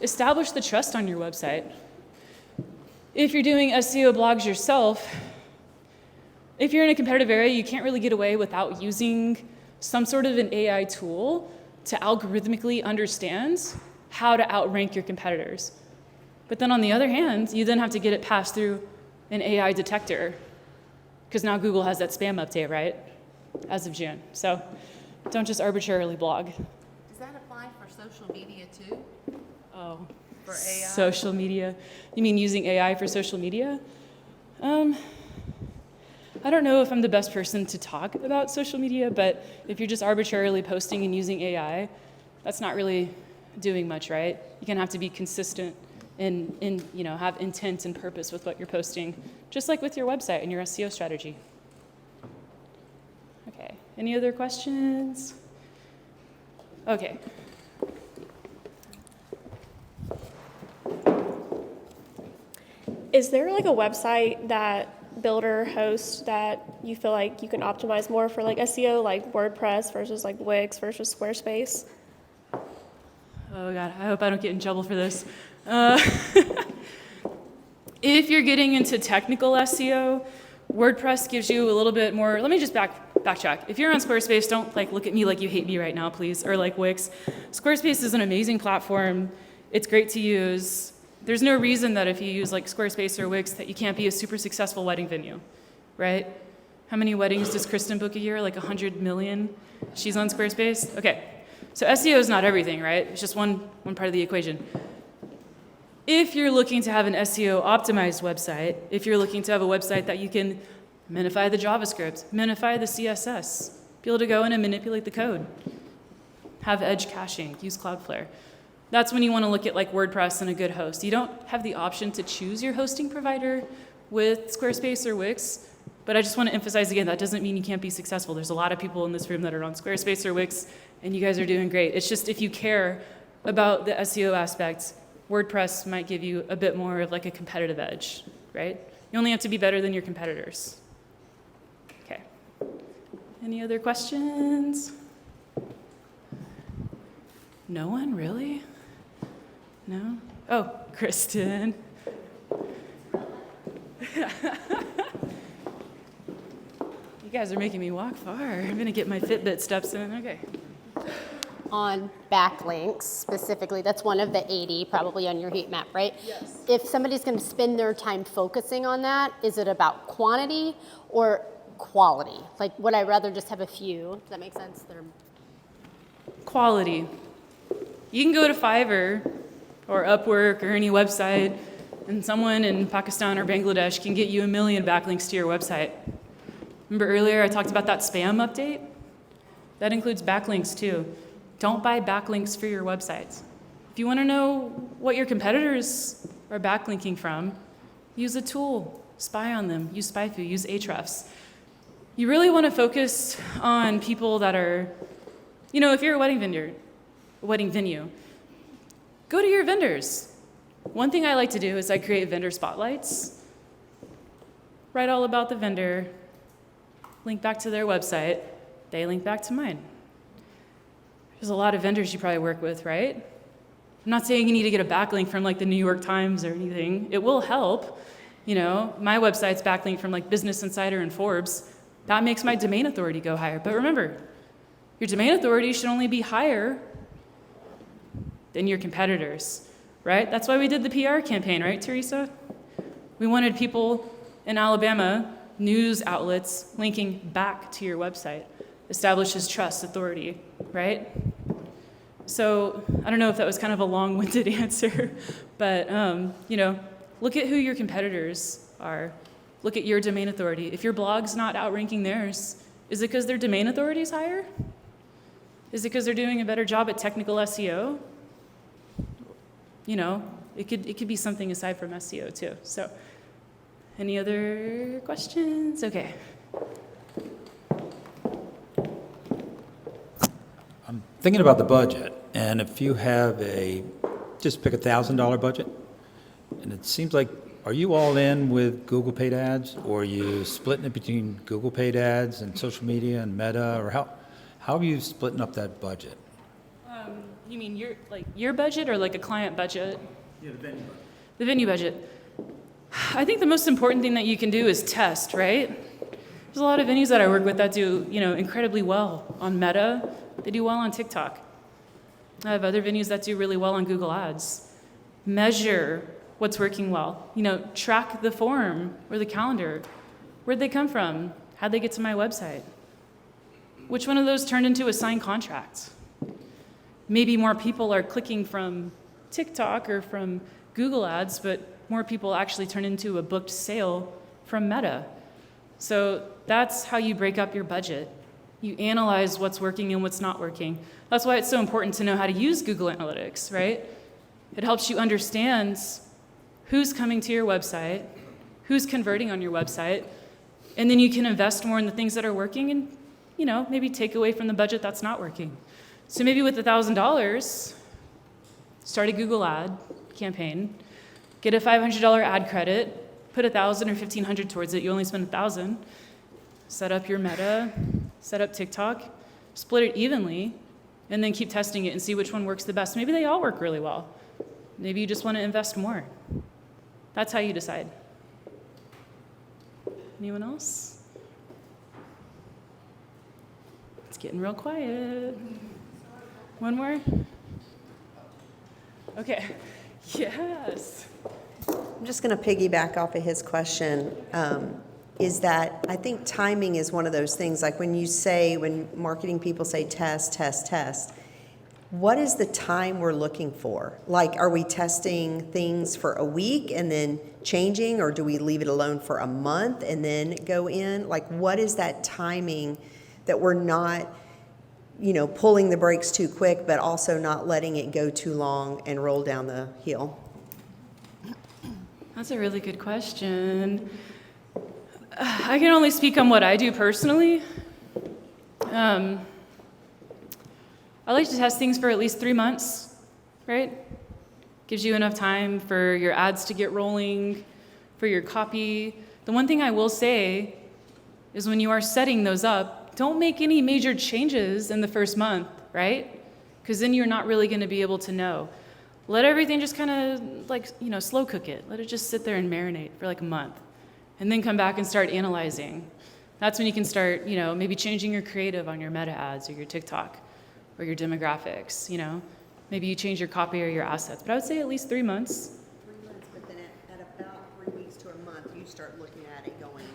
Establish the trust on your website. If you're doing SEO blogs yourself, if you're in a competitive area, you can't really get away without using some sort of an AI tool to algorithmically understand how to outrank your competitors. But then on the other hand, you then have to get it passed through an AI detector, because now Google has that spam update, right, as of June. So don't just arbitrarily blog. Does that apply for social media too? Oh, For AI? social media. You mean using AI for social media? I don't know if I'm the best person to talk about social media, but if you're just arbitrarily posting and using AI, that's not really doing much, right? You're gonna have to be consistent and have intent and purpose with what you're posting, just like with your website and your SEO strategy. Okay, any other questions? Okay. Is there like a website that builder host that you feel like you can optimize more for like SEO, like WordPress versus like Wix versus Squarespace? Oh God, I hope I don't get in trouble for this. If you're getting into technical SEO, WordPress gives you a little bit more. Let me just backtrack. If you're on Squarespace, don't look at me like you hate me right now, please, or like Wix. Squarespace is an amazing platform. It's great to use. There's no reason that if you use like Squarespace or Wix that you can't be a super successful wedding venue, right? How many weddings does Kristen book a year? Like 100 million? She's on Squarespace? Okay. So SEO is not everything, right? It's just one part of the equation. If you're looking to have an SEO optimized website, if you're looking to have a website that you can minify the JavaScript, minify the CSS, be able to go in and manipulate the code, have edge caching, use Cloudflare, that's when you want to look at like WordPress and a good host. You don't have the option to choose your hosting provider with Squarespace or Wix, but I just want to emphasize again, that doesn't mean you can't be successful. There's a lot of people in this room that are on Squarespace or Wix, and you guys are doing great. It's just if you care about the SEO aspects, WordPress might give you a bit more of like a competitive edge, right? You only have to be better than your competitors. Okay. Any other questions? No one, really? No? Oh, Kristen. You guys are making me walk far. I'm gonna get my Fitbit steps in. Okay. On backlinks specifically, that's one of the 80 probably on your heat map, right? Yes. If somebody's going to spend their time focusing on that, is it about quantity or quality? Like, would I rather just have a few? Does that make sense? Quality. You can go to Fiverr or Upwork or any website, and someone in Pakistan or Bangladesh can get you 1 million backlinks to your website. Remember earlier I talked about that spam update? That includes backlinks too. Don't buy backlinks for your websites. If you want to know what your competitors are backlinking from, use a tool, spy on them, use SpyFu, use Ahrefs. You really want to focus on people that are, if you're a wedding venue, go to your vendors. One thing I like to do is I create vendor spotlights, write all about the vendor, link back to their website, they link back to mine. There's a lot of vendors you probably work with, right? I'm not saying you need to get a backlink from like the New York Times or anything. It will help. My website's backlinked from like Business Insider and Forbes. That makes my domain authority go higher. But remember, your domain authority should only be higher than your competitors, right? That's why we did the PR campaign, right, Teresa? We wanted people in Alabama, news outlets, linking back to your website. Establishes trust, authority, right? So I don't know if that was kind of a long-winded answer, but look at who your competitors are. Look at your domain authority. If your blog's not outranking theirs, is it because their domain authority is higher? Is it because they're doing a better job at technical SEO? It could be something aside from SEO too. So, any other questions? Okay. I'm thinking about the budget, and if you have just pick $1,000 budget, and it seems like, are you all in with Google paid ads, or are you splitting it between Google paid ads and social media and Meta, or how are you splitting up that budget? You mean your budget or like a client budget? Yeah, the venue budget. The venue budget. I think the most important thing that you can do is test, right? There's a lot of venues that I work with that do, incredibly well on Meta. They do well on TikTok. I have other venues that do really well on Google Ads. Measure what's working well. Track the form or the calendar. Where'd they come from? How'd they get to my website? Which one of those turned into a signed contract? Maybe more people are clicking from TikTok or from Google Ads, but more people actually turn into a booked sale from Meta. So that's how you break up your budget. You analyze what's working and what's not working. That's why it's so important to know how to use Google Analytics, right? It helps you understand who's coming to your website, who's converting on your website, and then you can invest more in the things that are working and, maybe take away from the budget that's not working. So maybe with $1,000, start a Google ad campaign, get a $500 ad credit, put $1,000 or $1,500 towards it. You only spend $1,000. Set up your Meta, set up TikTok, split it evenly, and then keep testing it and see which one works the best. Maybe they all work really well. Maybe you just want to invest more. That's how you decide. Anyone else? It's getting real quiet. One more? Okay. Yes. I'm just going to piggyback off of his question, is that I think timing is one of those things, like when marketing people say test, test, test, what is the time we're looking for? Like, are we testing things for a week and then changing, or do we leave it alone for a month and then go in? Like, what is that timing that we're not, pulling the brakes too quick, but also not letting it go too long and roll down the hill? That's a really good question. I can only speak on what I do personally. I like to test things for at least 3 months, right? Gives you enough time for your ads to get rolling, for your copy. The one thing I will say is when you are setting those up, don't make any major changes in the first month, right? Because then you're not really going to be able to know. Let everything just kind of slow cook it. Let it just sit there and marinate for like a month. And then come back and start analyzing. That's when you can start, maybe changing your creative on your Meta ads or your TikTok or your demographics, Maybe you change your copy or your assets. But I would say at least 3 months. 3 months, but then at about 3 weeks to a month, you start looking at it going,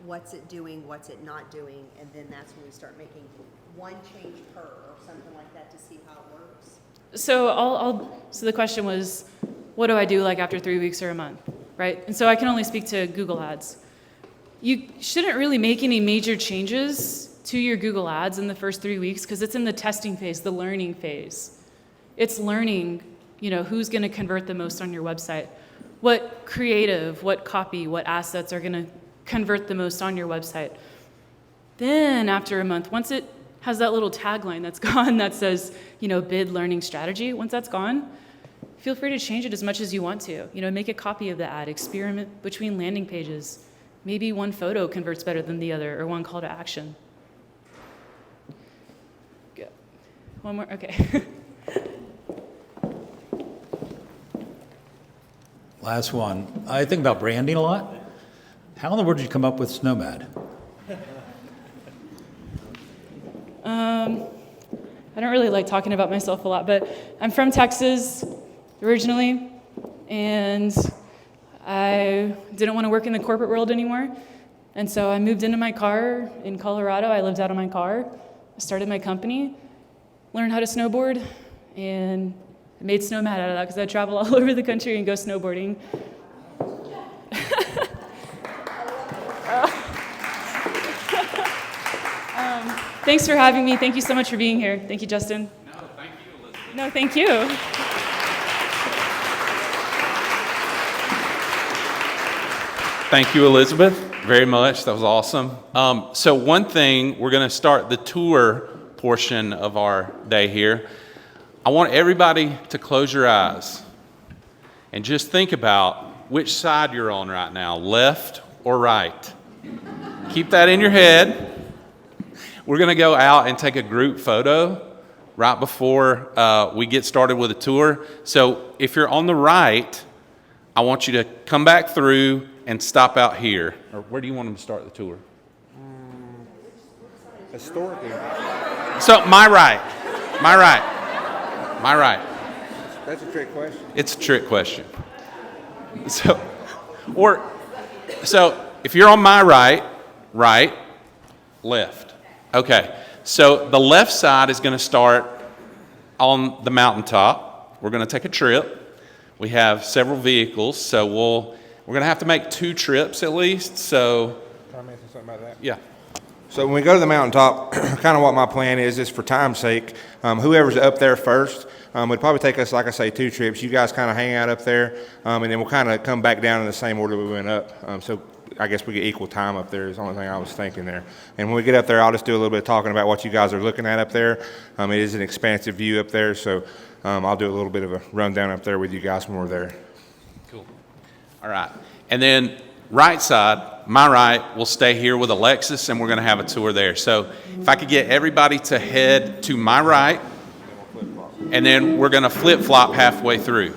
what's it doing, what's it not doing, and then that's when we start making one change per or something like that to see how it works. So so the question was, what do I do like after 3 weeks or a month, right? And so I can only speak to Google Ads. You shouldn't really make any major changes to your Google Ads in the first 3 weeks because it's in the testing phase, the learning phase. It's learning, who's going to convert the most on your website, what creative, what copy, what assets are going to convert the most on your website. Then after a month, once it has that little tagline that's gone that says, bid learning strategy, once that's gone, feel free to change it as much as you want to. Make a copy of the ad, experiment between landing pages. Maybe one photo converts better than the other, or one call to action. Good. One more, okay. Last one. I think about branding a lot. How in the world did you come up with Snowmad? I don't really like talking about myself a lot, but I'm from Texas originally, and I didn't want to work in the corporate world anymore. And so I moved into my car in Colorado. I lived out of my car. I started my company, learned how to snowboard, and I made Snowmad out of that because I travel all over the country and go snowboarding. Thanks for having me. Thank you so much for being here. Thank you, Justin. No, thank you, Elizabeth. No, thank you. Thank you, Elizabeth, very much. That was awesome. So one thing, we're going to start the tour portion of our day here. I want everybody to close your eyes and just think about which side you're on right now, left or right. Keep that in your head. We're going to go out and take a group photo right before we get started with the tour. So if you're on the right, I want you to come back through and stop out here. Or where do you want them to start the tour? Historically, So my right. that's a trick question. It's a trick question. So if you're on my right, left. Okay. So the left side is going to start on the mountaintop. We're going to take a trip. We have several vehicles, so we're going to have to make 2 trips at least. So Can I mention something about that? yeah. So when we go to the mountaintop, kind of what my plan is for time's sake, whoever's up there first, would probably take us, like I say, 2 trips. You guys kind of hang out up there, and then we'll kind of come back down in the same order we went up. So I guess we get equal time up there is the only thing I was thinking there. And when we get up there, I'll just do a little bit of talking about what you guys are looking at up there. It is an expansive view up there, so I'll do a little bit of a rundown up there with you guys when we're there. Cool. All right. And then right side, my right, will stay here with Alexis, and we're going to have a tour there. So if I could get everybody to head to my right, and then we're going to flip-flop halfway through.